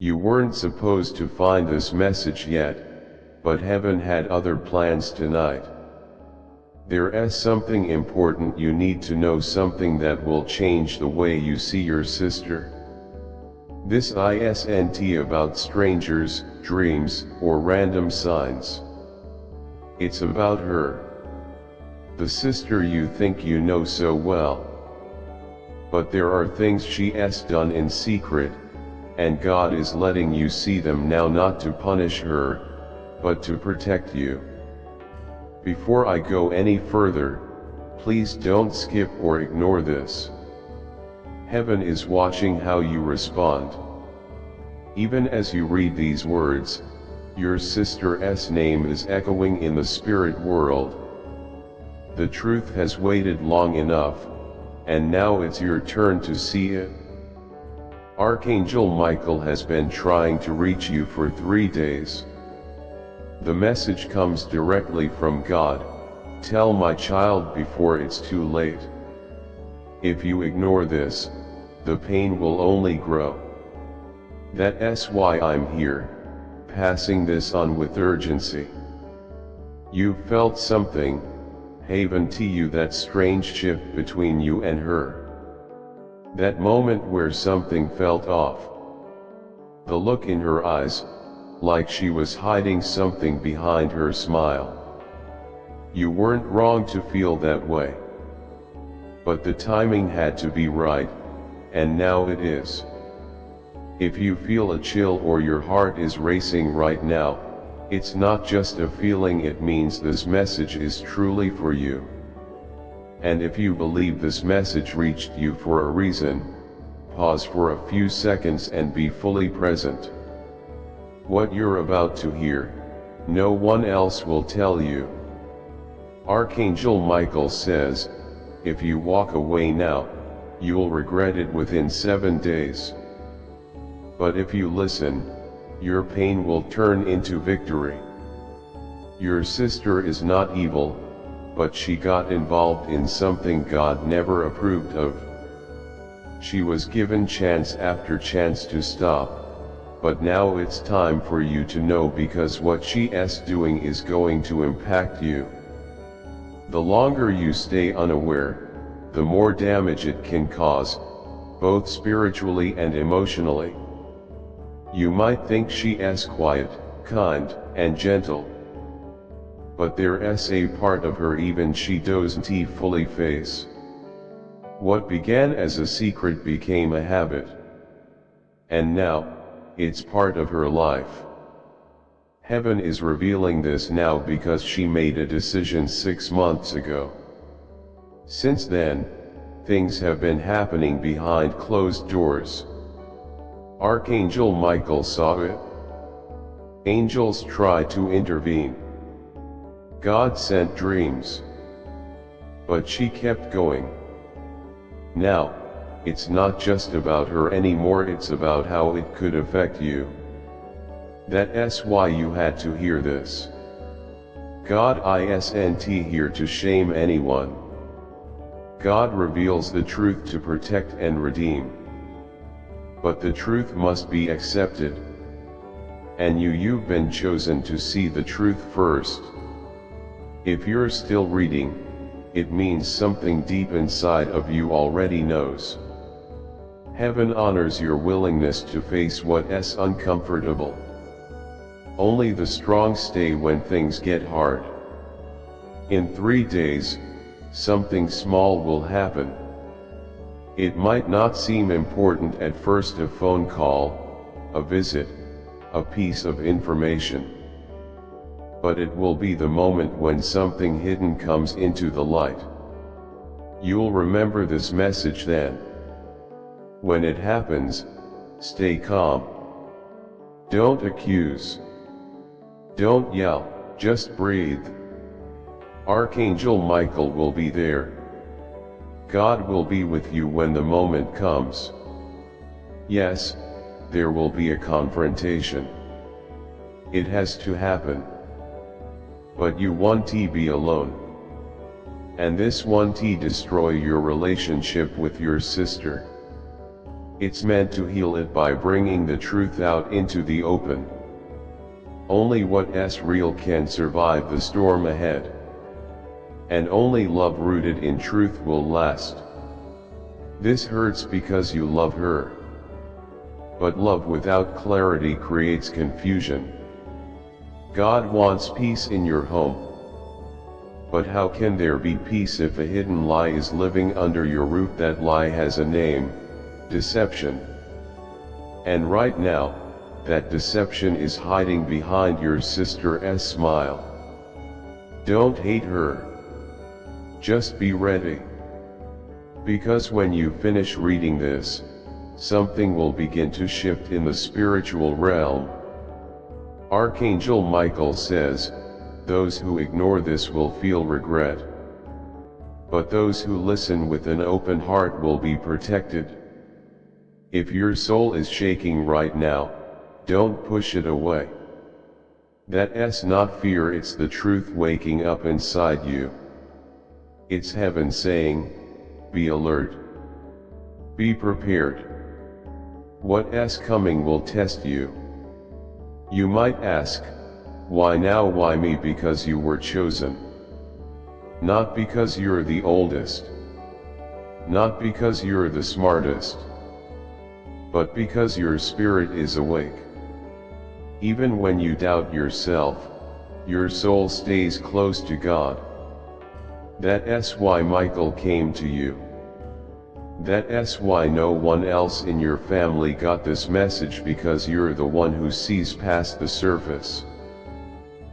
You weren't supposed to find this message yet, but heaven had other plans tonight. There's something important you need to know, something that will change the way you see your sister. This isn't about strangers, dreams, or random signs. It's about her. The sister you think you know so well. But there are things she's done in secret, and God is letting you see them now, not to punish her, but to protect you. Before I go any further, please don't skip or ignore this. Heaven is watching how you respond. Even as you read these words, your sister's name is echoing in the spirit world. The truth has waited long enough, and now it's your turn to see it. Archangel Michael has been trying to reach you for 3 days. The message comes directly from God: tell my child before it's too late. If you ignore this, the pain will only grow. That's why I'm here, passing this on with urgency. You felt something, 𝚂𝚅𝚔𝚎𝚅, that strange shift between you and her. That moment where something felt off. The look in her eyes, like she was hiding something behind her smile. You weren't wrong to feel that way. But the timing had to be right, and now it is. If you feel a chill or your heart is racing right now, it's not just a feeling, it means this message is truly for you. And if you believe this message reached you for a reason, pause for a few seconds and be fully present. What you're about to hear, no one else will tell you. Archangel Michael says, if you walk away now, you'll regret it within 7 days. But if you listen, your pain will turn into victory. Your sister is not evil, but she got involved in something God never approved of. She was given chance after chance to stop. But now it's time for you to know, because what she's doing is going to impact you. The longer you stay unaware, the more damage it can cause, both spiritually and emotionally. You might think she's quiet, kind, and gentle. But there's a part of her even she doesn't fully face. What began as a secret became a habit. And now, it's part of her life. Heaven is revealing this now because she made a decision 6 months ago. Since then, things have been happening behind closed doors. Archangel Michael saw it. Angels tried to intervene. God sent dreams. But she kept going. Now, it's not just about her anymore, it's about how it could affect you. That's why you had to hear this. God isn't here to shame anyone. God reveals the truth to protect and redeem. But the truth must be accepted. And you've been chosen to see the truth first. If you're still reading, it means something deep inside of you already knows. Heaven honors your willingness to face what's uncomfortable. Only the strong stay when things get hard. In 3 days, something small will happen. It might not seem important at first, a phone call, a visit, a piece of information. But it will be the moment when something hidden comes into the light. You'll remember this message then. When it happens, stay calm. Don't accuse. Don't yell, just breathe. Archangel Michael will be there. God will be with you when the moment comes. Yes, there will be a confrontation. It has to happen. But you won't be alone. And this won't destroy your relationship with your sister. It's meant to heal it by bringing the truth out into the open. Only what's real can survive the storm ahead. And only love rooted in truth will last. This hurts because you love her. But love without clarity creates confusion. God wants peace in your home. But how can there be peace if a hidden lie is living under your roof? That lie has a name: deception. And right now, that deception is hiding behind your sister's smile. Don't hate her. Just be ready. Because when you finish reading this, something will begin to shift in the spiritual realm. Archangel Michael says, those who ignore this will feel regret. But those who listen with an open heart will be protected. If your soul is shaking right now, don't push it away. That's not fear, it's the truth waking up inside you. It's heaven saying, be alert. Be prepared. What's coming will test you. You might ask, why now? Why me? Because you were chosen. Not because you're the oldest. Not because you're the smartest. But because your spirit is awake. Even when you doubt yourself, your soul stays close to God. That's why Michael came to you. That's why no one else in your family got this message, because you're the one who sees past the surface.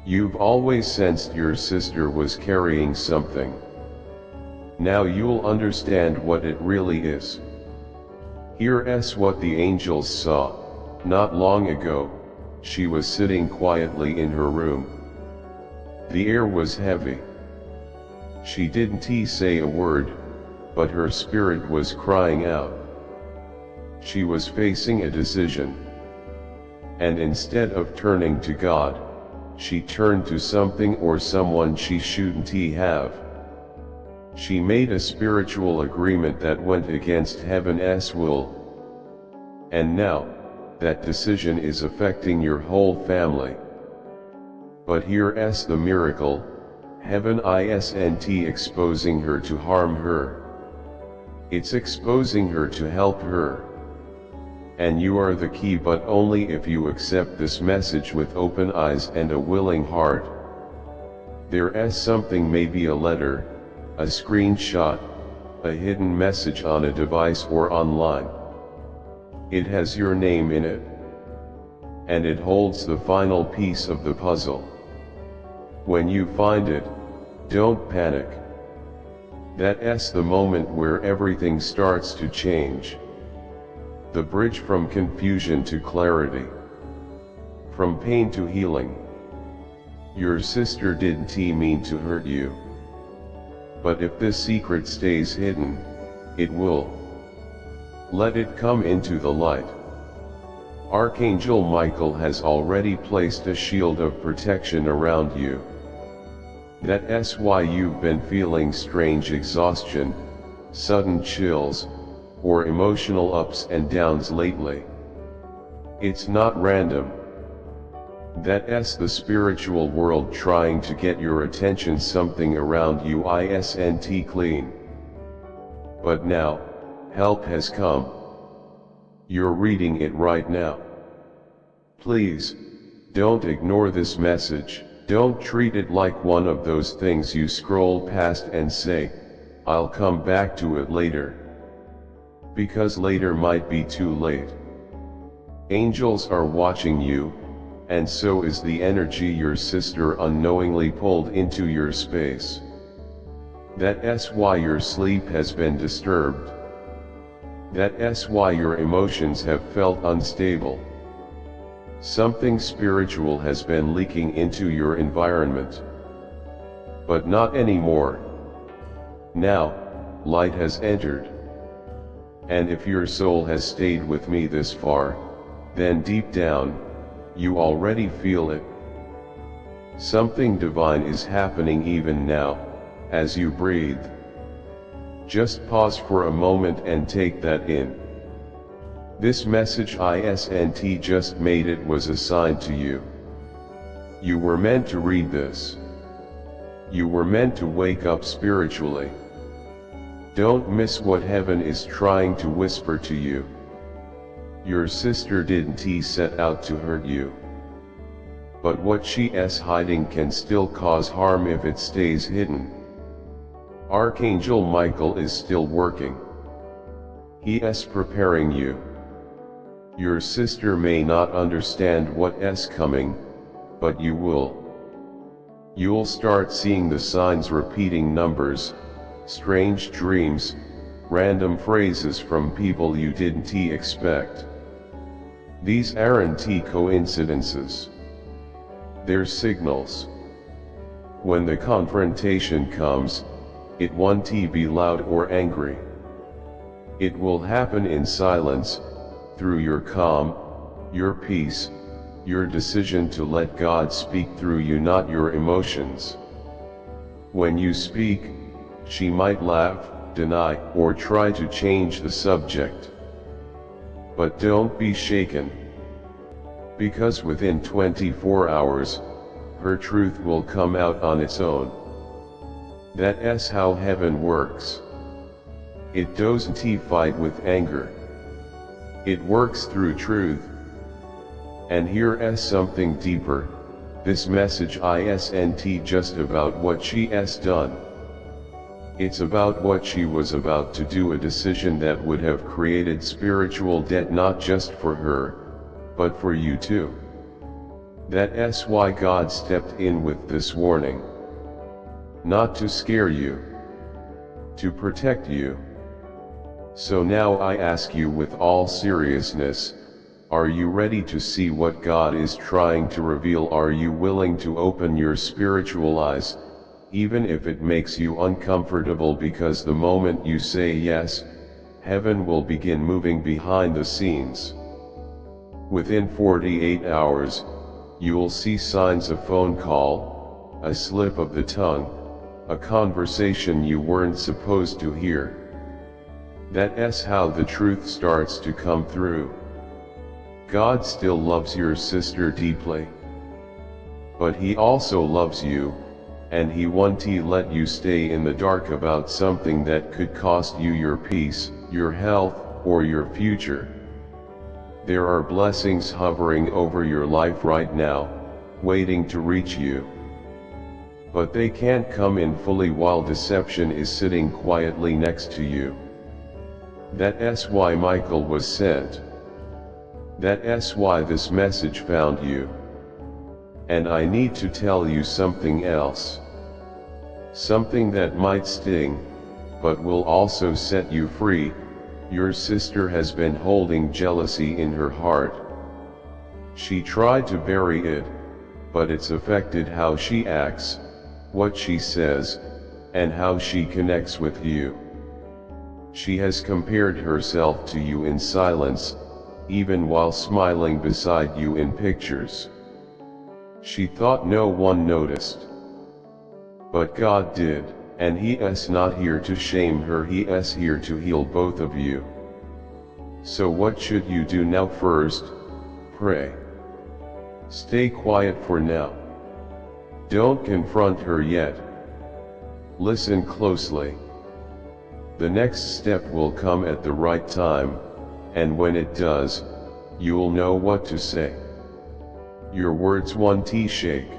You've always sensed your sister was carrying something. Now you'll understand what it really is. Here's what the angels saw. Not long ago, she was sitting quietly in her room. The air was heavy. She didn't say a word, but her spirit was crying out. She was facing a decision. And instead of turning to God, she turned to something or someone she shouldn't have. She made a spiritual agreement that went against heaven's will. And now, that decision is affecting your whole family. But here's the miracle: heaven isn't exposing her to harm her. It's exposing her to help her. And you are the key, but only if you accept this message with open eyes and a willing heart. There's something, maybe a letter, a screenshot, a hidden message on a device or online. It has your name in it. And it holds the final piece of the puzzle. When you find it, don't panic. That's the moment where everything starts to change. The bridge from confusion to clarity. From pain to healing. Your sister didn't mean to hurt you. But if this secret stays hidden, it will. Let it come into the light. Archangel Michael has already placed a shield of protection around you. That's why you've been feeling strange exhaustion, sudden chills, or emotional ups and downs lately. It's not random. That's the spiritual world trying to get your attention. Something around you isn't clean. But now, help has come. You're reading it right now. Please, don't ignore this message. Don't treat it like one of those things you scroll past and say, I'll come back to it later. Because later might be too late. Angels are watching you, and so is the energy your sister unknowingly pulled into your space. That's why your sleep has been disturbed. That's why your emotions have felt unstable. Something spiritual has been leaking into your environment. But not anymore. Now, light has entered. And if your soul has stayed with me this far, then deep down, you already feel it. Something divine is happening even now, as you breathe. Just pause for a moment and take that in. This message ISNT just made it was assigned to you. You were meant to read this. You were meant to wake up spiritually. Don't miss what heaven is trying to whisper to you. Your sister didn't set out to hurt you. But what she's hiding can still cause harm if it stays hidden. Archangel Michael is still working. He is preparing you. Your sister may not understand what's coming, but you will. You'll start seeing the signs, repeating numbers, strange dreams, random phrases from people you didn't expect. These aren't coincidences. They're signals. When the confrontation comes, it won't be loud or angry. It will happen in silence, through your calm, your peace, your decision to let God speak through you, not your emotions. When you speak, she might laugh, deny, or try to change the subject. But don't be shaken. Because within 24 hours, her truth will come out on its own. That's how heaven works. It doesn't fight with anger. It works through truth. And here's something deeper. This message isn't just about what she's done. It's about what she was about to do, a decision that would have created spiritual debt not just for her, but for you too. That's why God stepped in with this warning. Not to scare you. To protect you. So now I ask you with all seriousness, are you ready to see what God is trying to reveal? Are you willing to open your spiritual eyes, even if it makes you uncomfortable? Because the moment you say yes, heaven will begin moving behind the scenes. Within 48 hours, you'll see signs: a phone call, a slip of the tongue, a conversation you weren't supposed to hear. That's how the truth starts to come through. God still loves your sister deeply. But He also loves you, and He won't let you stay in the dark about something that could cost you your peace, your health, or your future. There are blessings hovering over your life right now, waiting to reach you. But they can't come in fully while deception is sitting quietly next to you. That's why Michael was sent. That's why this message found you. And I need to tell you something else. Something that might sting, but will also set you free. Your sister has been holding jealousy in her heart. She tried to bury it, but it's affected how she acts, what she says, and how she connects with you. She has compared herself to you in silence, even while smiling beside you in pictures. She thought no one noticed. But God did, and He is not here to shame her, He is here to heal both of you. So what should you do now? First, pray. Stay quiet for now. Don't confront her yet. Listen closely. The next step will come at the right time, and when it does, you'll know what to say. Your words won't shake.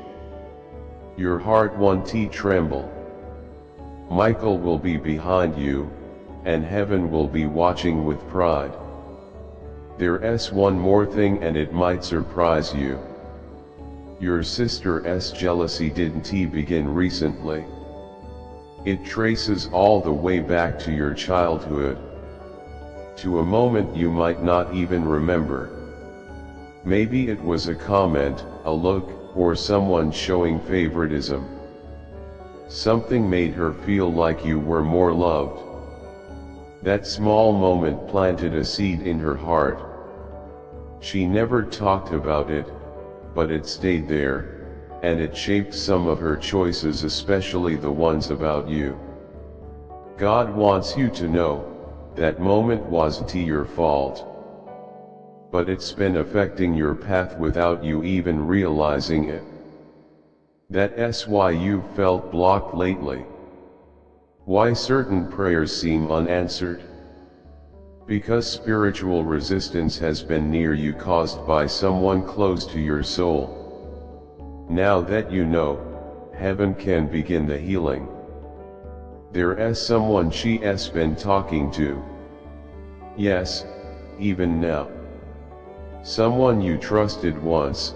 Your heart won't tremble. Michael will be behind you, and heaven will be watching with pride. There's one more thing, and it might surprise you. Your sister's jealousy didn't begin recently. It traces all the way back to your childhood. To a moment you might not even remember. Maybe it was a comment, a look, or someone showing favoritism. Something made her feel like you were more loved. That small moment planted a seed in her heart. She never talked about it, but it stayed there, and it shaped some of her choices, especially the ones about you. God wants you to know, that moment wasn't your fault. but it's been affecting your path without you even realizing it. That's why you've felt blocked lately. Why certain prayers seem unanswered? Because spiritual resistance has been near you, caused by someone close to your soul. Now that you know, heaven can begin the healing. There's someone she's been talking to. Yes, even now. Someone you trusted once,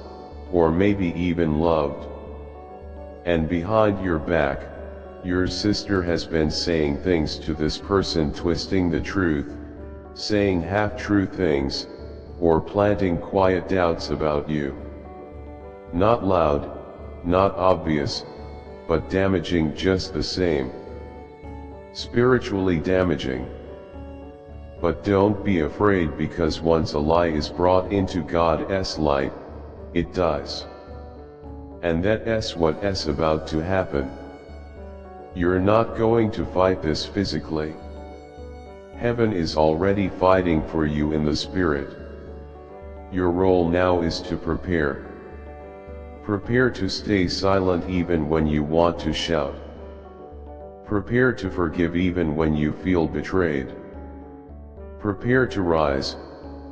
or maybe even loved. And behind your back, your sister has been saying things to this person, twisting the truth, saying half-true things, or planting quiet doubts about you. Not loud, not obvious, but damaging just the same. Spiritually damaging. But don't be afraid, because once a lie is brought into God's light, it dies. And that's what's about to happen. You're not going to fight this physically. Heaven is already fighting for you in the spirit. Your role now is to prepare. Prepare to stay silent even when you want to shout. Prepare to forgive even when you feel betrayed. Prepare to rise,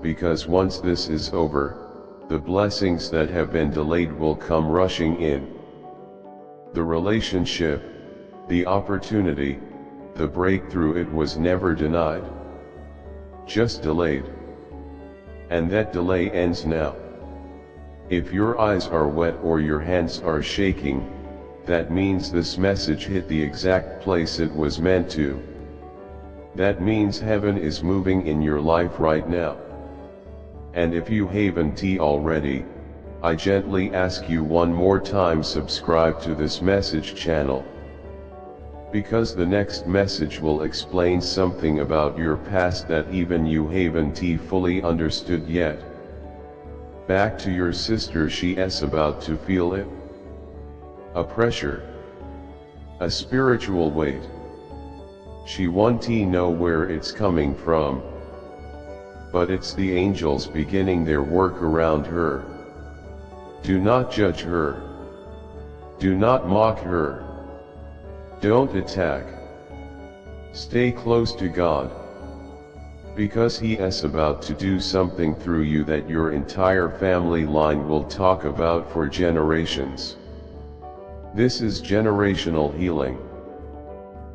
because once this is over, the blessings that have been delayed will come rushing in. The relationship, the opportunity, the breakthrough, it was never denied. Just delayed. And that delay ends now. If your eyes are wet or your hands are shaking, that means this message hit the exact place it was meant to. That means heaven is moving in your life right now. And if you haven't already, I gently ask you one more time, subscribe to this message channel. Because the next message will explain something about your past that even you haven't fully understood yet. Back to your sister, she's about to feel it. A pressure. A spiritual weight. She won't know where it's coming from. But it's the angels beginning their work around her. Do not judge her. Do not mock her. Don't attack. Stay close to God. Because He is about to do something through you that your entire family line will talk about for generations. This is generational healing.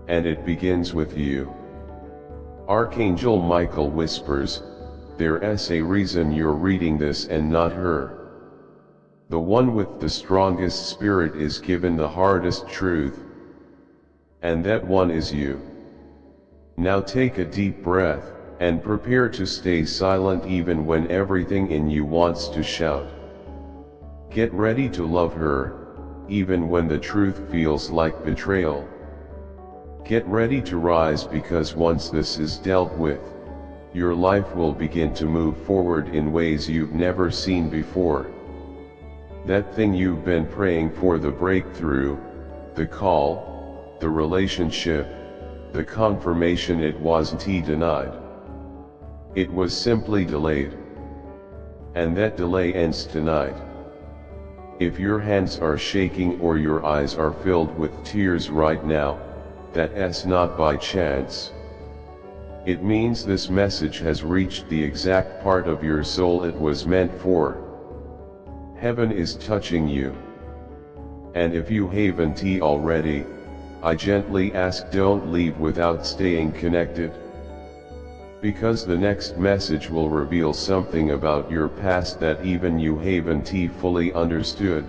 And it begins with you. Archangel Michael whispers, there's a reason you're reading this and not her. The one with the strongest spirit is given the hardest truth. And that one is you. Now take a deep breath, and prepare to stay silent even when everything in you wants to shout. Get ready to love her, even when the truth feels like betrayal. Get ready to rise, because once this is dealt with, your life will begin to move forward in ways you've never seen before. That thing you've been praying for, the breakthrough, the call, the relationship, the confirmation, it wasn't denied. It was simply delayed. And that delay ends tonight. If your hands are shaking or your eyes are filled with tears right now, that's not by chance. It means this message has reached the exact part of your soul it was meant for. Heaven is touching you. And if you haven't already, I gently ask, don't leave without staying connected. Because the next message will reveal something about your past that even you haven't fully understood.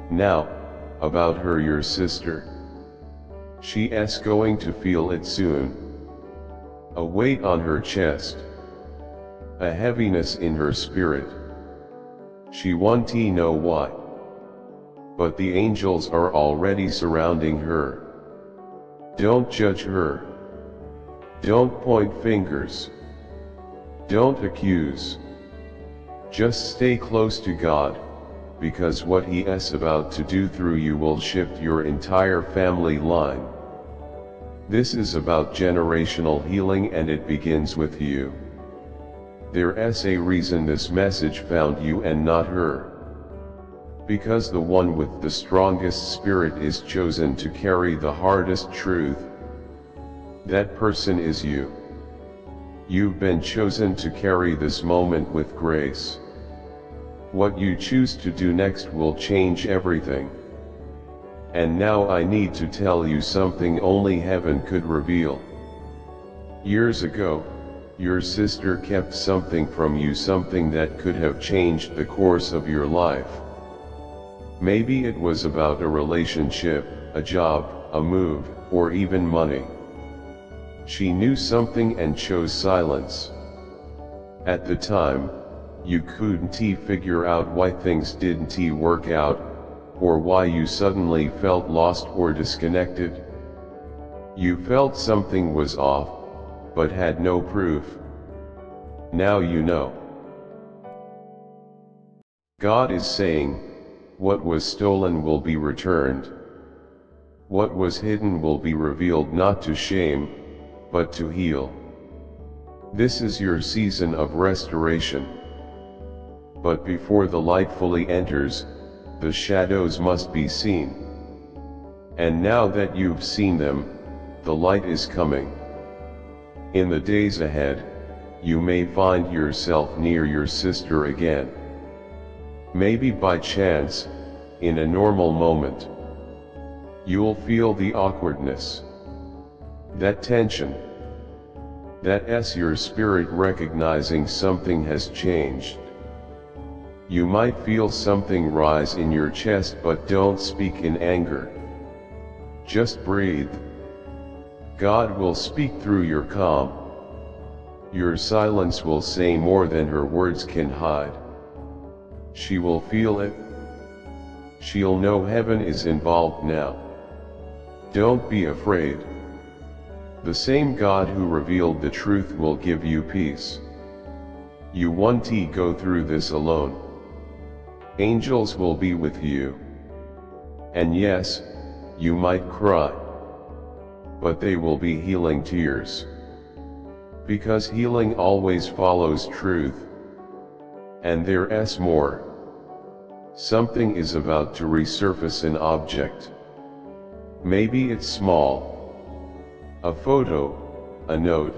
Now, about her, your sister. She's going to feel it soon. A weight on her chest. A heaviness in her spirit. She won't know why. But the angels are already surrounding her. Don't judge her. Don't point fingers. Don't accuse. Just stay close to God, because what He is about to do through you will shift your entire family line. This is about generational healing, and it begins with you. There's a reason this message found you and not her. Because the one with the strongest spirit is chosen to carry the hardest truth. That person is you. You've been chosen to carry this moment with grace. What you choose to do next will change everything. And now I need to tell you something only heaven could reveal. Years ago, your sister kept something from you, something that could have changed the course of your life. Maybe it was about a relationship, a job, a move, or even money. She knew something and chose silence. At the time, you couldn't figure out why things didn't work out, or why you suddenly felt lost or disconnected. You felt something was off, but had no proof. Now you know. God is saying, what was stolen will be returned. What was hidden will be revealed, not to shame, but to heal. This is your season of restoration. But before the light fully enters, the shadows must be seen. And now that you've seen them, the light is coming. In the days ahead, you may find yourself near your sister again. Maybe by chance, in a normal moment. You'll feel the awkwardness. That tension. That's your spirit recognizing something has changed. You might feel something rise in your chest, but don't speak in anger. Just breathe. God will speak through your calm. Your silence will say more than her words can hide. She will feel it. She'll know heaven is involved now. Don't be afraid. The same God who revealed the truth will give you peace. You won't go through this alone. Angels will be with you. And yes, you might cry. But they will be healing tears. Because healing always follows truth. And there's more. Something is about to resurface, an object. Maybe it's small. A photo, a note,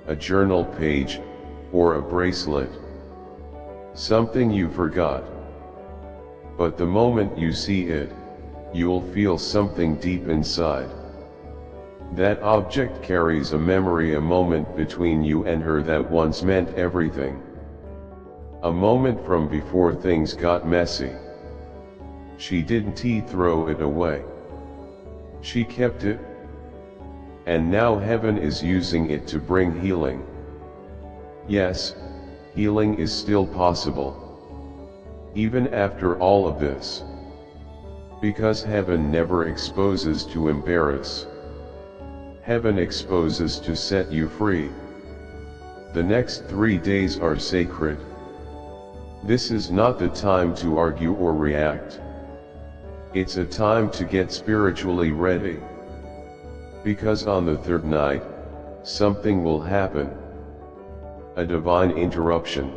a journal page, or a bracelet. Something you forgot. But the moment you see it, you'll feel something deep inside. That object carries a memory, a moment between you and her that once meant everything. A moment from before things got messy. She didn't throw it away. She kept it. And now heaven is using it to bring healing. Yes, healing is still possible. Even after all of this. Because heaven never exposes to embarrass. Heaven exposes to set you free. The next 3 days are sacred. This is not the time to argue or react. It's a time to get spiritually ready. Because on the third night, something will happen. A divine interruption.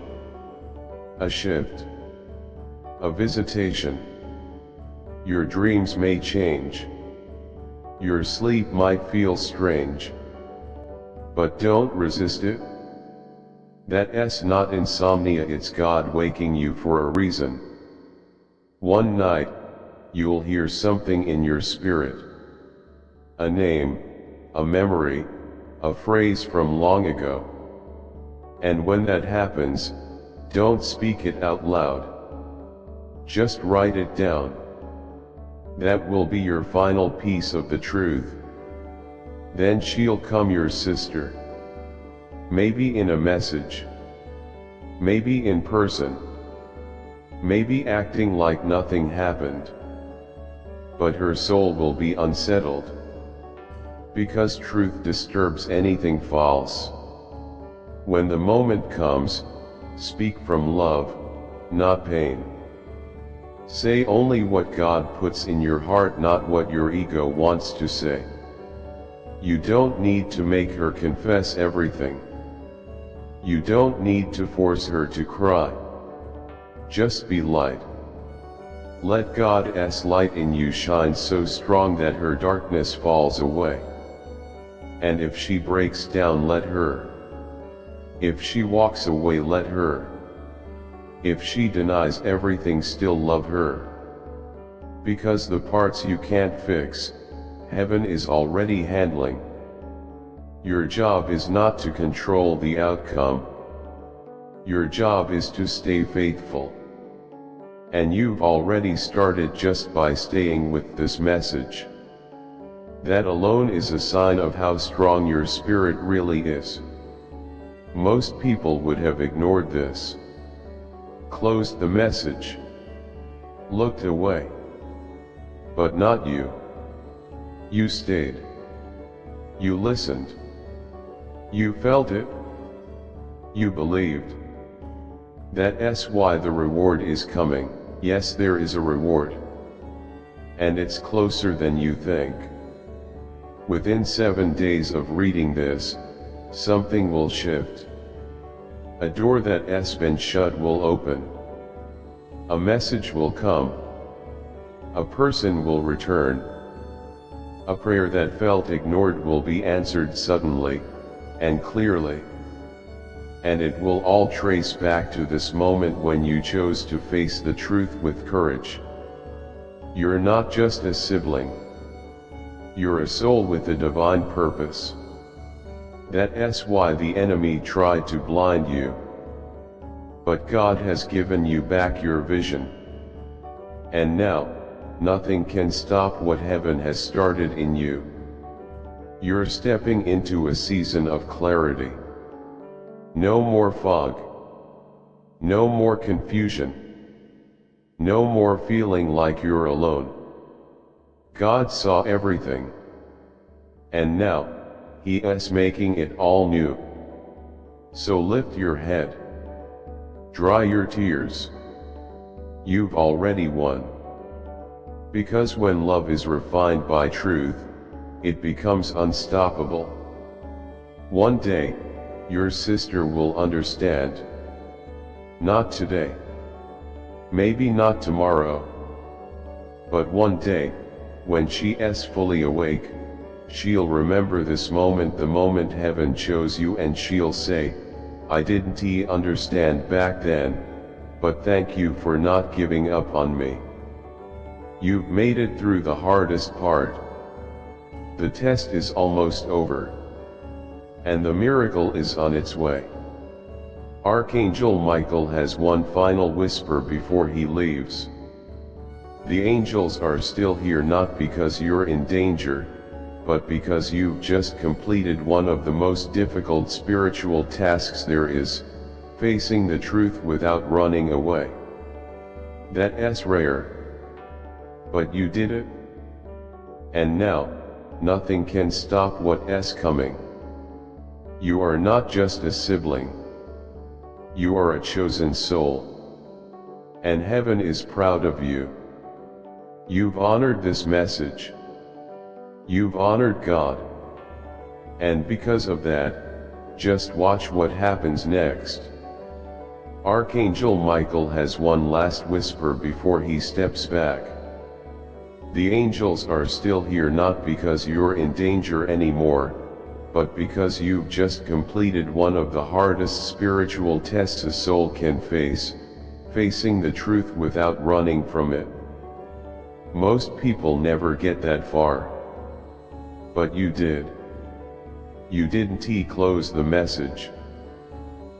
A shift. A visitation. Your dreams may change. Your sleep might feel strange. But don't resist it. That's not insomnia, it's God waking you for a reason. One night, you'll hear something in your spirit. A name, a memory, a phrase from long ago. And when that happens, don't speak it out loud. Just write it down. That will be your final piece of the truth. Then she'll come, your sister. Maybe in a message. Maybe in person. Maybe acting like nothing happened. But her soul will be unsettled. Because truth disturbs anything false. When the moment comes, speak from love, not pain. Say only what God puts in your heart, not what your ego wants to say. You don't need to make her confess everything. You don't need to force her to cry. Just be light. Let God's light in you shine so strong that her darkness falls away. And if she breaks down, let her. If she walks away, let her. If she denies everything, still love her. Because the parts you can't fix, heaven is already handling. Your job is not to control the outcome. Your job is to stay faithful. And you've already started just by staying with this message. That alone is a sign of how strong your spirit really is. Most people would have ignored this, closed the message, looked away. But not you. You stayed. You listened. You felt it. You believed. That's why the reward is coming. Yes, there is a reward. And it's closer than you think. Within 7 days of reading this, something will shift. A door that's been shut will open. A message will come. A person will return. A prayer that felt ignored will be answered suddenly, and clearly. And it will all trace back to this moment when you chose to face the truth with courage. You're not just a sibling. You're a soul with a divine purpose. That's why the enemy tried to blind you. But God has given you back your vision. And now, nothing can stop what heaven has started in you. You're stepping into a season of clarity. No more fog. No more confusion. No more feeling like you're alone. God saw everything. And now, He is making it all new. So lift your head. Dry your tears. You've already won. Because when love is refined by truth, it becomes unstoppable. One day, your sister will understand. Not today. Maybe not tomorrow. But one day, when she is fully awake, she'll remember this moment, the moment heaven chose you, and she'll say, I didn't understand back then, but thank you for not giving up on me. You've made it through the hardest part. The test is almost over. And the miracle is on its way. Archangel Michael has one final whisper before he leaves. The angels are still here, not because you're in danger, but because you've just completed one of the most difficult spiritual tasks there is, facing the truth without running away. That's rare. But you did it. And now, nothing can stop what's coming. You are not just a sibling. You are a chosen soul. And heaven is proud of you. You've honored this message. You've honored God. And because of that, just watch what happens next. Archangel Michael has one last whisper before he steps back. The angels are still here, not because you're in danger anymore, but because you've just completed one of the hardest spiritual tests a soul can face, facing the truth without running from it. Most people never get that far. But you did. You didn't close the message.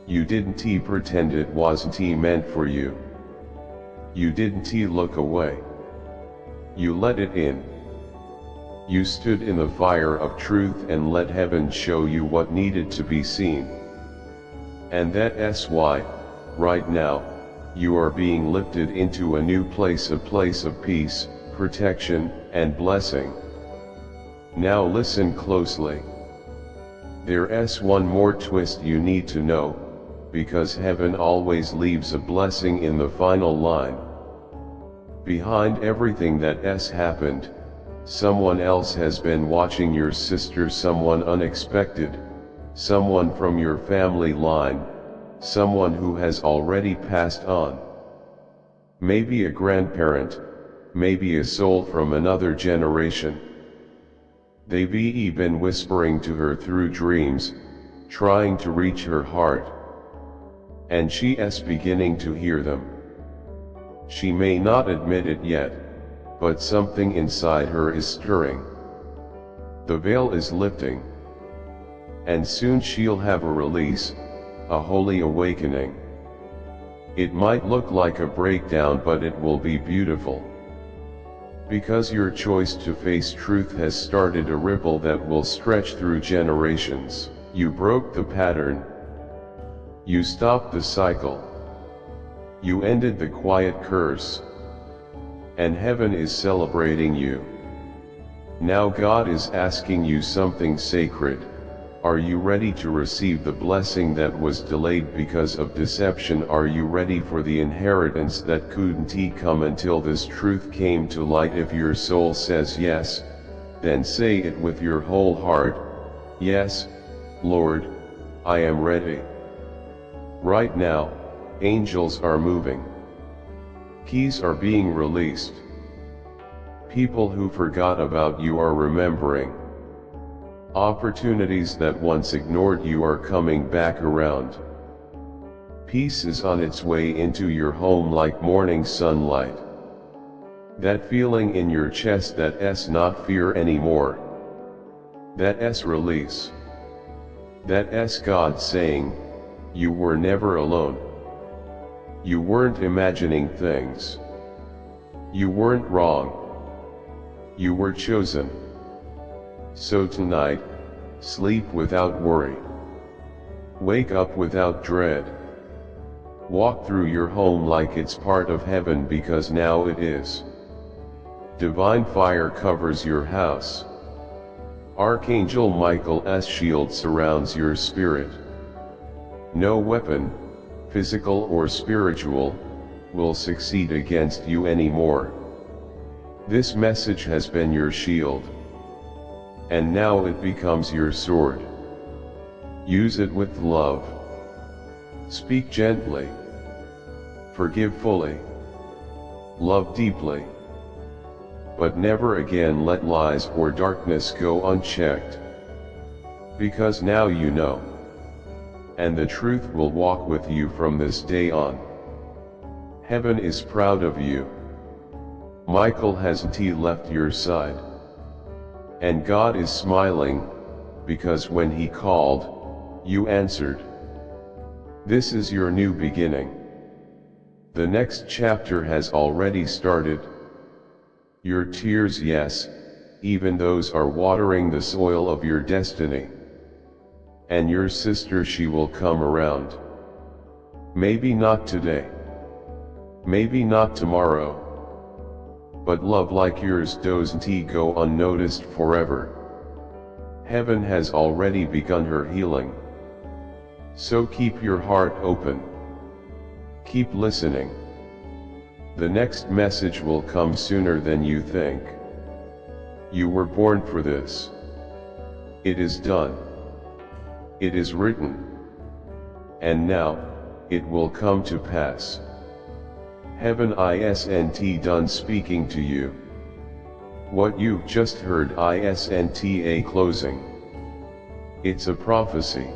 You didn't pretend it wasn't meant for you. You didn't look away. You let it in. You stood in the fire of truth and let heaven show you what needed to be seen. And that's why, right now, you are being lifted into a new place, a place of peace, protection, and blessing. Now listen closely. There's one more twist you need to know, because heaven always leaves a blessing in the final line. Behind everything that's happened, someone else has been watching. Your sister, someone unexpected, someone from your family line, someone who has already passed on. Maybe a grandparent, maybe a soul from another generation. They've been whispering to her through dreams, trying to reach her heart. And she is beginning to hear them. She may not admit it yet, but something inside her is stirring. The veil is lifting. And soon she'll have a release, a holy awakening. It might look like a breakdown, but it will be beautiful. Because your choice to face truth has started a ripple that will stretch through generations. You broke the pattern. You stopped the cycle. You ended the quiet curse. And heaven is celebrating you. Now God is asking you something sacred. Are you ready to receive the blessing that was delayed because of deception? Are you ready for the inheritance that couldn't come until this truth came to light? If your soul says yes, then say it with your whole heart. Yes, Lord, I am ready. Right now, angels are moving. Keys are being released. People who forgot about you are remembering. Opportunities that once ignored you are coming back around. Peace is on its way into your home like morning sunlight. That feeling in your chest, that's not fear anymore. That's release. That's God saying, you were never alone. You weren't imagining things. You weren't wrong. You were chosen. So tonight, sleep without worry. Wake up without dread. Walk through your home like it's part of heaven, because now it is. Divine fire covers your house. Archangel Michael's shield surrounds your spirit. No weapon, physical or spiritual, will succeed against you anymore. This message has been your shield. And now it becomes your sword. Use it with love. Speak gently. Forgive fully. Love deeply. But never again let lies or darkness go unchecked. Because now you know. And the truth will walk with you from this day on. Heaven is proud of you. Michael hasn't left your side. And God is smiling, because when He called, you answered. This is your new beginning. The next chapter has already started. Your tears, yes, even those are watering the soil of your destiny. And your sister, she will come around. Maybe not today. Maybe not tomorrow. But love like yours doesn't go unnoticed forever. Heaven has already begun her healing. So keep your heart open. Keep listening. The next message will come sooner than you think. You were born for this. It is done. It is written. And now, it will come to pass. Heaven isn't done speaking to you. What you've just heard isn't a closing. It's a prophecy.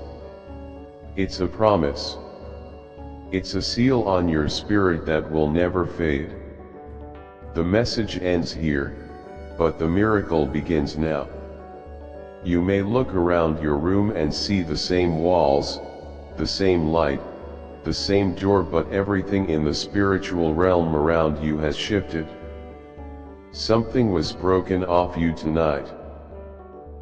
It's a promise. It's a seal on your spirit that will never fade. The message ends here, but the miracle begins now. You may look around your room and see the same walls, the same light, the same door, but everything in the spiritual realm around you has shifted. Something was broken off you tonight.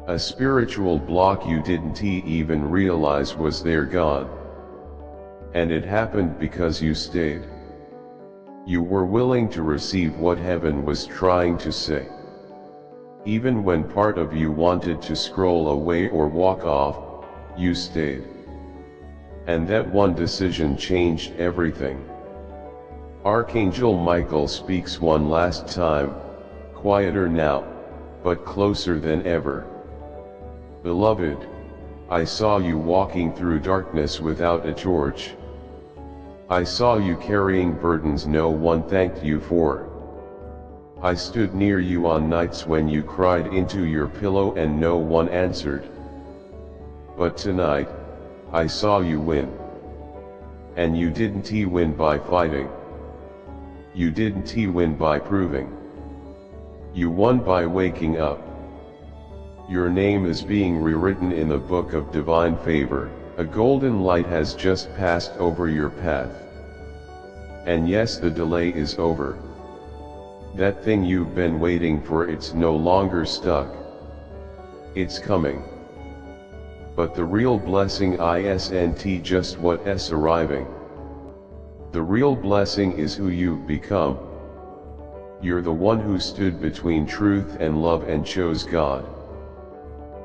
A spiritual block you didn't even realize was there gone. And it happened because you stayed. You were willing to receive what heaven was trying to say. Even when part of you wanted to scroll away or walk off, you stayed. And that one decision changed everything. Archangel Michael speaks one last time, quieter now, but closer than ever. Beloved, I saw you walking through darkness without a torch, I saw you carrying burdens no one thanked you for. I stood near you on nights when you cried into your pillow and no one answered. But tonight, I saw you win. And you didn't win by fighting. You didn't win by proving. You won by waking up. Your name is being rewritten in the book of divine favor. A golden light has just passed over your path. And yes, the delay is over. That thing you've been waiting for, it's no longer stuck. It's coming. But the real blessing isn't just what's arriving. The real blessing is who you've become. You're the one who stood between truth and love and chose God.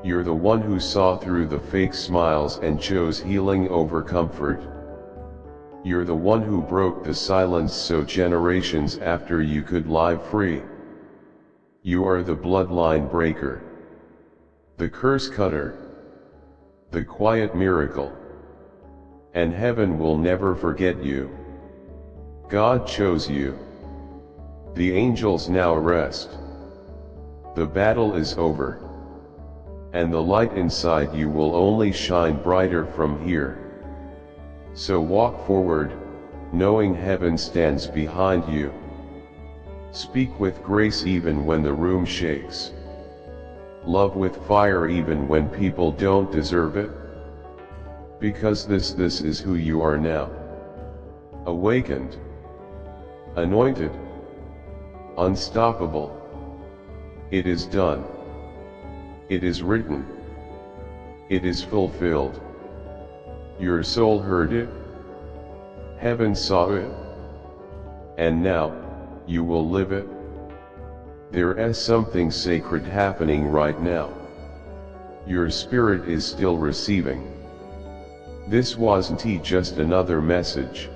You're the one who saw through the fake smiles and chose healing over comfort. You're the one who broke the silence so generations after you could live free. You are the bloodline breaker, the curse cutter, the quiet miracle. And heaven will never forget you. God chose you. The angels now rest. The battle is over. And the light inside you will only shine brighter from here. So walk forward, knowing heaven stands behind you. Speak with grace even when the room shakes. Love with fire even when people don't deserve it. Because this is who you are now. Awakened. Anointed. Unstoppable. It is done. It is written. It is fulfilled. Your soul heard it. Heaven saw it. And now, you will live it. There is something sacred happening right now. Your spirit is still receiving. This wasn't just another message.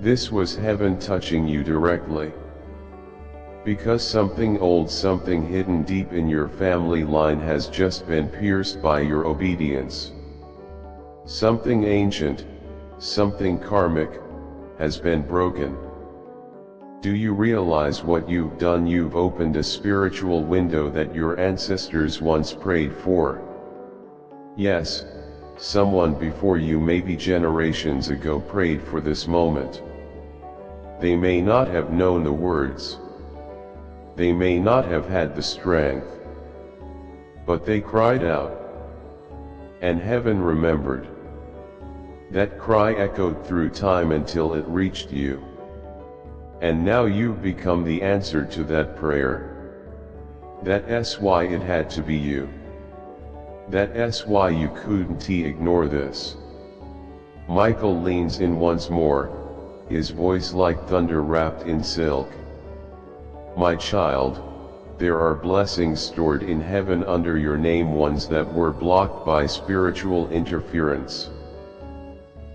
This was heaven touching you directly. Because something old, something hidden deep in your family line has just been pierced by your obedience. Something ancient, something karmic, has been broken. Do you realize what you've done? You've opened a spiritual window that your ancestors once prayed for. Yes, someone before you, maybe generations ago, prayed for this moment. They may not have known the words. They may not have had the strength. But they cried out. And heaven remembered. That cry echoed through time until it reached you. And now you've become the answer to that prayer. That's why it had to be you. That's why you couldn't ignore this. Michael leans in once more, his voice like thunder wrapped in silk. My child, there are blessings stored in heaven under your name, ones that were blocked by spiritual interference.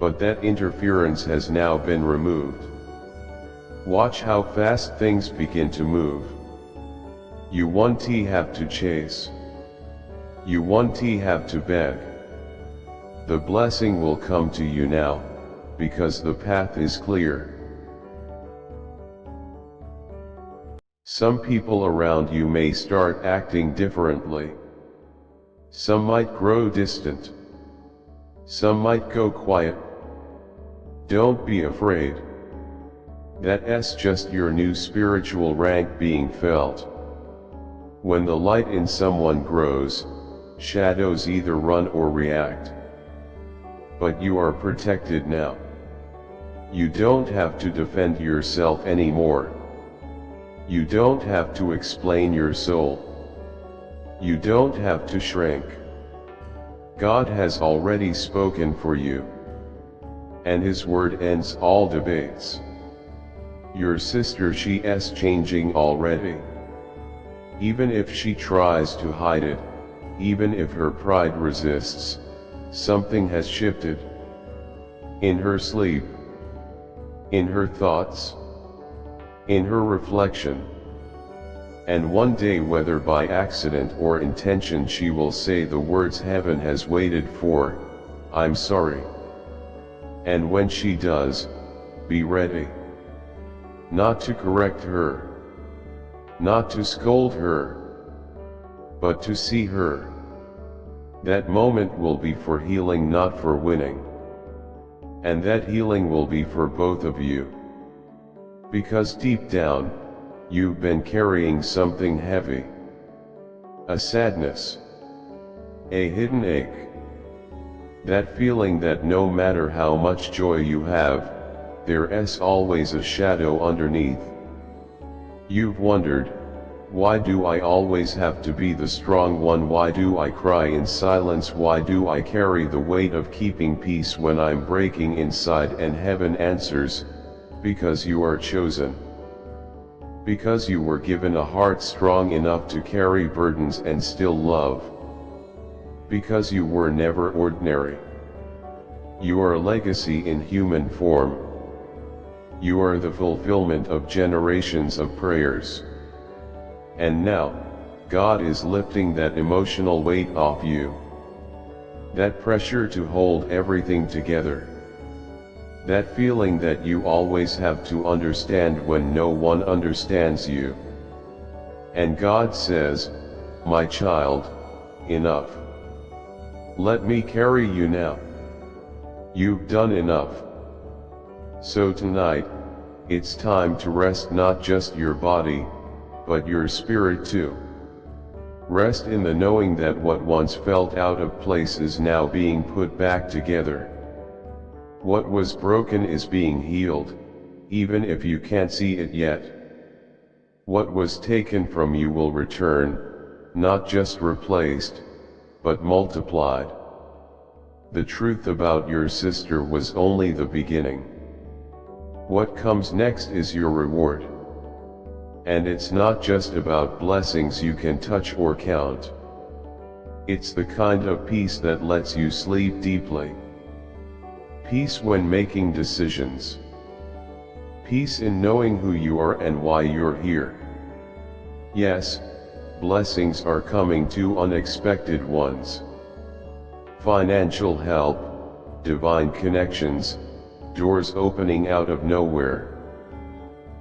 But that interference has now been removed. Watch how fast things begin to move. You won't have to chase. You won't have to beg. The blessing will come to you now, because the path is clear. Some people around you may start acting differently. Some might grow distant. Some might go quiet. Don't be afraid. That's just your new spiritual rank being felt. When the light in someone grows, shadows either run or react. But you are protected now. You don't have to defend yourself anymore. You don't have to explain your soul. You don't have to shrink. God has already spoken for you. And His word ends all debates. Your sister, she's changing already. Even if she tries to hide it, even if her pride resists, something has shifted. In her sleep, in her thoughts, in her reflection. And one day, whether by accident or intention, she will say the words heaven has waited for, I'm sorry. And when she does, be ready. Not to correct her, not to scold her, but to see her. That moment will be for healing, not for winning. And that healing will be for both of you. Because deep down, you've been carrying something heavy. A sadness. A hidden ache. That feeling that no matter how much joy you have, there's always a shadow underneath. You've wondered, why do I always have to be the strong one? Why do I cry in silence? Why do I carry the weight of keeping peace when I'm breaking inside? And heaven answers, because you are chosen. Because you were given a heart strong enough to carry burdens and still love. Because you were never ordinary. You are a legacy in human form. You are the fulfillment of generations of prayers. And now, God is lifting that emotional weight off you. That pressure to hold everything together. That feeling that you always have to understand when no one understands you. And God says, my child, enough. Let me carry you now. You've done enough. So tonight, it's time to rest not just your body, but your spirit too. Rest in the knowing that what once felt out of place is now being put back together. What was broken is being healed, even if you can't see it yet. What was taken from you will return, not just replaced, but multiplied. The truth about your sister was only the beginning. What comes next is your reward. And it's not just about blessings you can touch or count. It's the kind of peace that lets you sleep deeply. Peace when making decisions. Peace in knowing who you are and why you're here. Yes, blessings are coming too, unexpected ones. Financial help, divine connections, doors opening out of nowhere.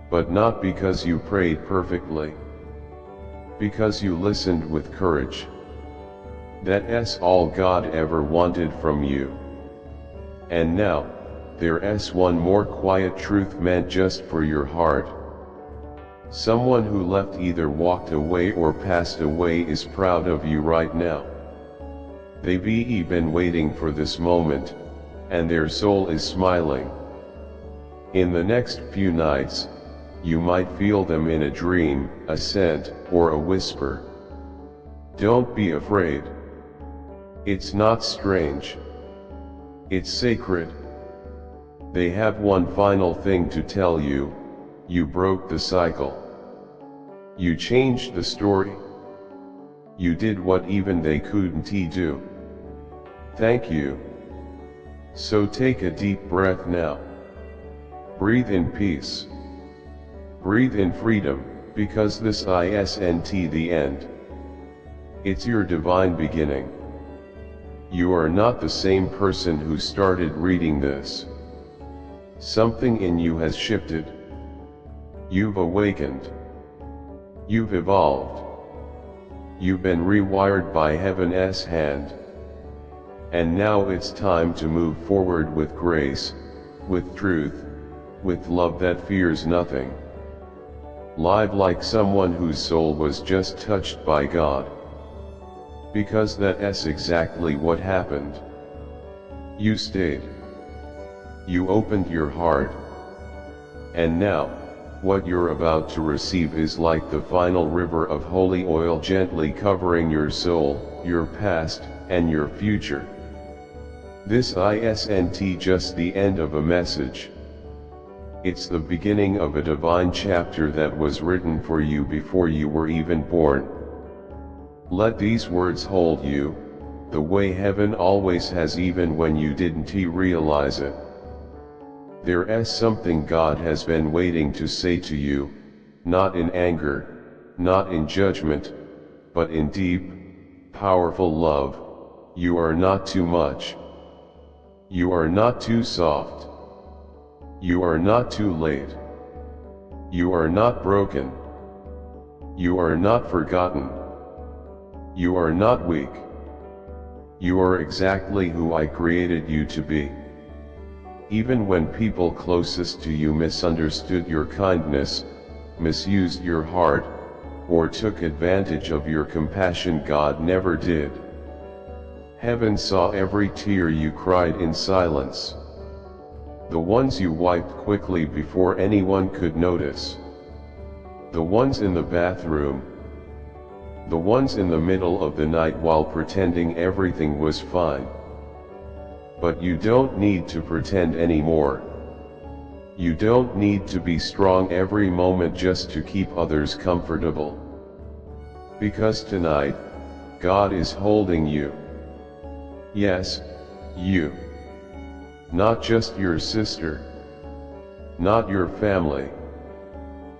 But not because you prayed perfectly. Because you listened with courage. That's all God ever wanted from you. And now, there's one more quiet truth meant just for your heart. Someone who left, either walked away or passed away, is proud of you right now. They've been waiting for this moment, and their soul is smiling. In the next few nights, you might feel them in a dream, a scent, or a whisper. Don't be afraid. It's not strange. It's sacred. They have one final thing to tell you. You broke the cycle. You changed the story. You did what even they couldn't do. Thank you. So take a deep breath now. Breathe in peace. Breathe in freedom, because this isn't the end. It's your divine beginning. You are not the same person who started reading this. Something in you has shifted. You've awakened. You've evolved. You've been rewired by Heaven's hand. And now it's time to move forward with grace, with truth, with love that fears nothing. Live like someone whose soul was just touched by God. Because that's exactly what happened. You stayed. You opened your heart. And now, what you're about to receive is like the final river of holy oil, gently covering your soul, your past, and your future. This isn't just the end of a message. It's the beginning of a divine chapter that was written for you before you were even born. Let these words hold you, the way heaven always has, even when you didn't realize it. There's something God has been waiting to say to you, not in anger, not in judgment, but in deep, powerful love. You are not too much. You are not too soft. You are not too late. You are not broken. You are not forgotten. You are not weak. You are exactly who I created you to be. Even when people closest to you misunderstood your kindness, misused your heart, or took advantage of your compassion, God never did. Heaven saw every tear you cried in silence. The ones you wiped quickly before anyone could notice. The ones in the bathroom. The ones in the middle of the night while pretending everything was fine. But you don't need to pretend anymore. You don't need to be strong every moment just to keep others comfortable. Because tonight, God is holding you. Yes, you. Not just your sister. Not your family.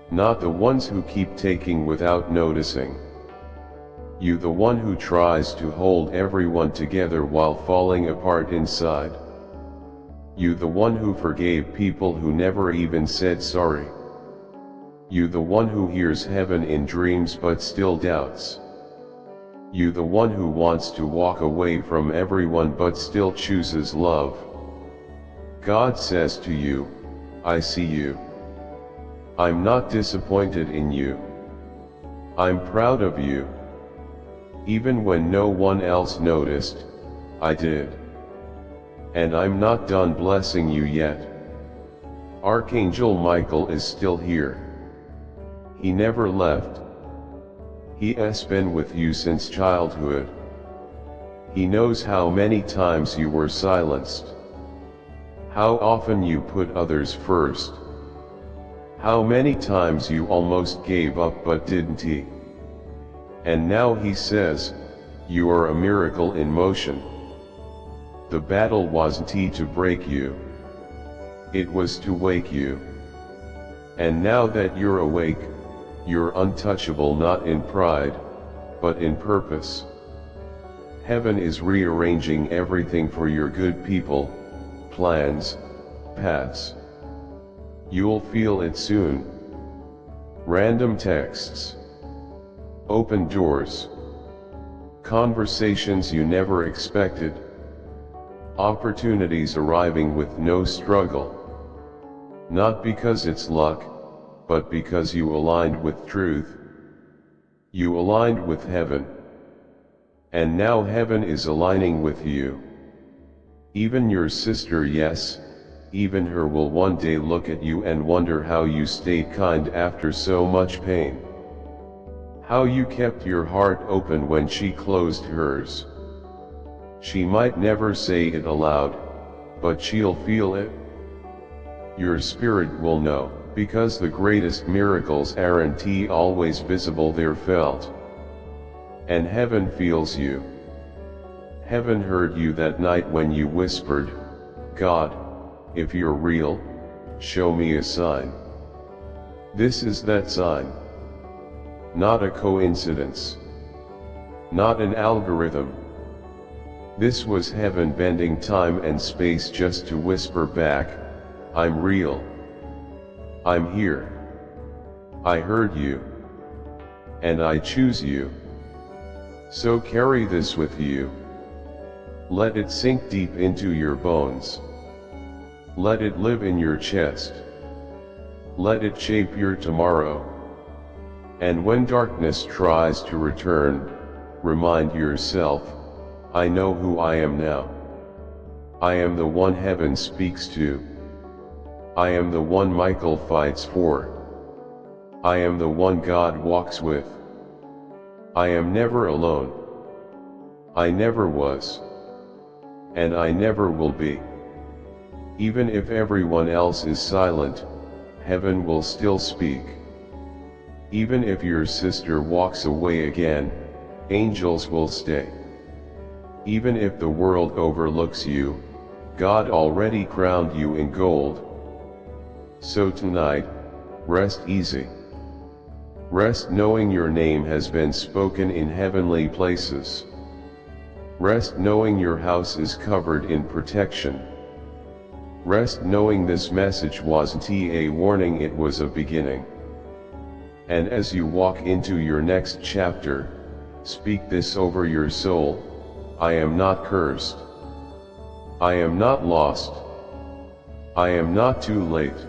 Not the ones who keep taking without noticing. You, the one who tries to hold everyone together while falling apart inside. You, the one who forgave people who never even said sorry. You, the one who hears heaven in dreams but still doubts. You, the one who wants to walk away from everyone but still chooses love. God says to you, I see you. I'm not disappointed in you. I'm proud of you. Even when no one else noticed, I did. And I'm not done blessing you yet. Archangel Michael is still here. He never left. He has been with you since childhood. He knows how many times you were silenced. How often you put others first. How many times you almost gave up but didn't he? And now he says, you are a miracle in motion. The battle wasn't to break you. It was to wake you. And now that you're awake, you're untouchable not in pride, but in purpose. Heaven is rearranging everything for your good people, plans, paths. You'll feel it soon. Random texts. Open doors. Conversations you never expected. Opportunities arriving with no struggle. Not because it's luck, but because you aligned with truth. You aligned with heaven. And now heaven is aligning with you. Even your sister, yes, even her will one day look at you and wonder how you stayed kind after so much pain. How you kept your heart open when she closed hers. She might never say it aloud, but she'll feel it. Your spirit will know, because the greatest miracles aren't always visible, they're felt. And heaven feels you. Heaven heard you that night when you whispered, God, if you're real, show me a sign. This is that sign. Not a coincidence. Not an algorithm. This was heaven bending time and space just to whisper back, I'm real. I'm here. I heard you. And I choose you. So carry this with you. Let it sink deep into your bones. Let it live in your chest. Let it shape your tomorrow. And when darkness tries to return, remind yourself, I know who I am now. I am the one heaven speaks to. I am the one Michael fights for. I am the one God walks with. I am never alone. I never was. And I never will be. Even if everyone else is silent, heaven will still speak. Even if your sister walks away again, angels will stay. Even if the world overlooks you, God already crowned you in gold. So tonight, rest easy. Rest knowing your name has been spoken in heavenly places. Rest knowing your house is covered in protection. Rest knowing this message wasn't a warning, it was a beginning. And as you walk into your next chapter, speak this over your soul: I am not cursed. I am not lost. I am not too late.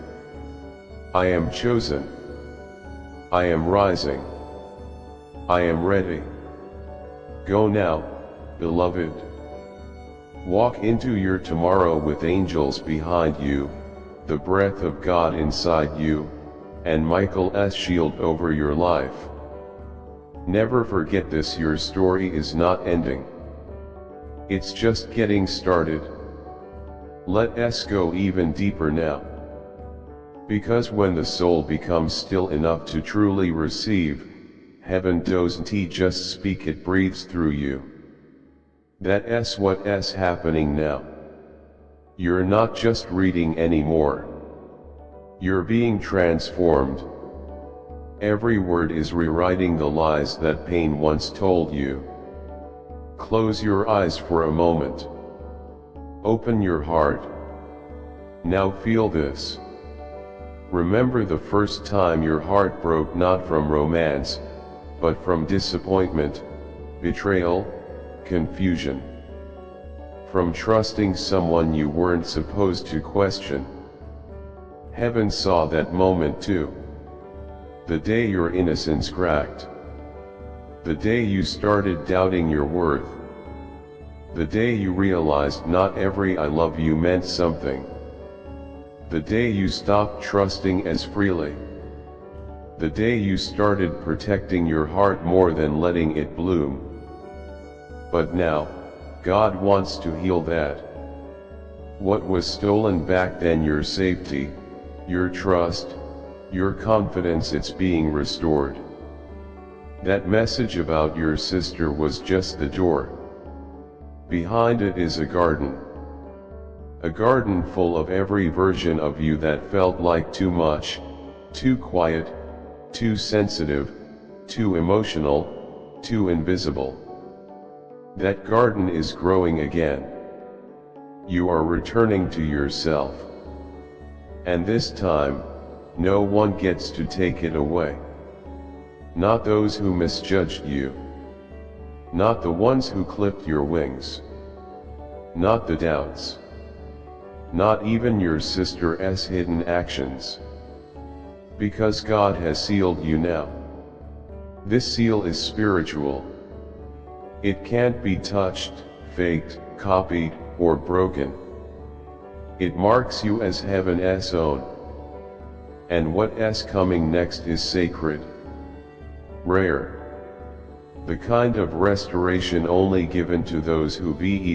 I am chosen. I am rising. I am ready. Go now, beloved. Walk into your tomorrow with angels behind you, the breath of God inside you, and Michael's shield over your life. Never forget this: your story is not ending. It's just getting started. Let us go even deeper now. Because when the soul becomes still enough to truly receive, heaven doesn't just speak, it breathes through you. That's what's happening now. You're not just reading anymore. You're being transformed. Every word is rewriting the lies that pain once told you. Close your eyes for a moment. Open your heart. Now feel this. Remember the first time your heart broke, not from romance, but from disappointment, betrayal, confusion. From trusting someone you weren't supposed to question. Heaven saw that moment too. The day your innocence cracked. The day you started doubting your worth. The day you realized not every I love you meant something. The day you stopped trusting as freely. The day you started protecting your heart more than letting it bloom. But now, God wants to heal that. What was stolen back then, your safety, your trust, your confidence, it's being restored. That message about your sister was just the door. Behind it is a garden. A garden full of every version of you that felt like too much, too quiet, too sensitive, too emotional, too invisible. That garden is growing again. You are returning to yourself. And this time, no one gets to take it away. Not those who misjudged you. Not the ones who clipped your wings. Not the doubts. Not even your sister's hidden actions. Because God has sealed you now. This seal is spiritual. It can't be touched, faked, copied, or broken. It marks you as heaven's own. And what's coming next is sacred. Rare. The kind of restoration only given to those who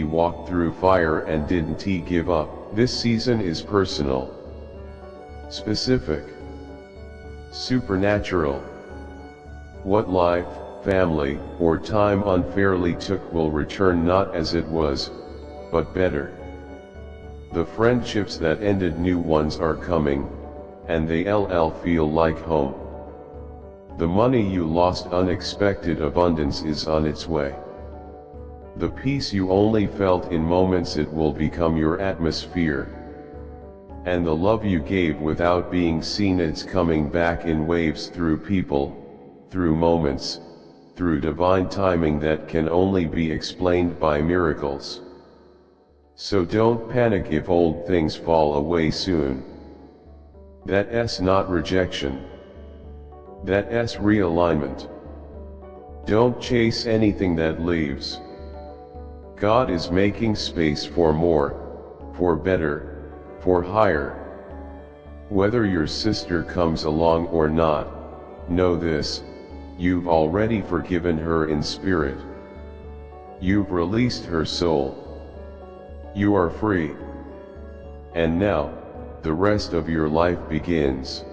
walked through fire and didn't give up. This season is personal. Specific. Supernatural. What life, family, or time unfairly took will return, not as it was, but better. The friendships that ended, new ones are coming, and they feel like home. The money you lost, unexpected abundance is on its way. The peace you only felt in moments, it will become your atmosphere. And the love you gave without being seen, it's coming back in waves, through people, through moments, through divine timing that can only be explained by miracles. So don't panic if old things fall away soon. That's not rejection. That's realignment. Don't chase anything that leaves. God is making space for more, for better, for higher. Whether your sister comes along or not, know this: you've already forgiven her in spirit. You've released her soul. You are free. And now, the rest of your life begins.